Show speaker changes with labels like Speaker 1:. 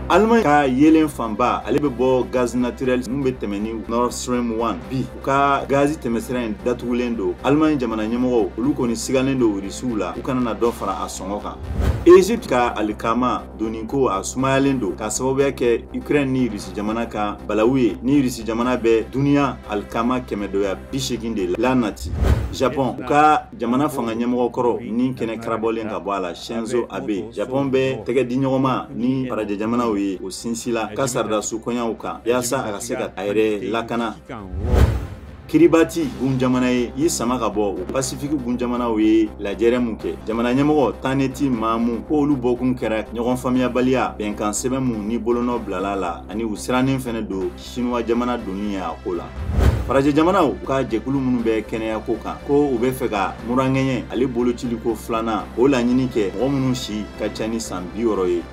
Speaker 1: Allemagne ka yelen fanba ale be bɔ gaz naturel mun be tɛmɛni Nord Stream 1 bi u ka gazi tɛmɛsira in datugulen do. Allemagne jamana ɲɛmɔgɔw olu kɔni sigalen do Rusiw la u kana na dɔ fara a sɔngɔ kan. Egypte ka alikama doni ko a sumayalen do ka sababuya kɛ Ukraine ni Rusi jamana ka balawu ye ni Rusi jamana bɛ duniya alikama 180 de la nati. Japon u ka jamana fanga ɲɛmɔgɔ kɔrɔ ni kɛnɛ karabɔlen ka bɔ a la Shinzo Abe. Japon bɛ tɛgɛ di ɲɔgɔnma ni farajɛ jamanaw ye o sinsila ka sarda su kɔɲɔw kan yaasa a ka se ka a yɛrɛ lakana. Kiribati gun jamana ye yi sama ka bɔ o Pacifique gun jamanaw ye lajɛrɛ mun kɛ. Jamana ɲɛmɔgɔ Taneti Mamu ko olu bɔkun kɛra ɲɔgɔn faamuyabaliya bɛnkan sɛbɛn mun ni bolonɔ bilala la ani u sirannen fɛnɛ do Chinois jamana doni ye a ko la. Farajɛ jamanaw ka jɛkulu minnu bɛ kɛnɛya ko kan ko u bɛ fɛ ka murankɛɲɛ ale bolocili ko filanan o laɲini kɛ mɔgɔ minnu si ka ca ni san 60 ye.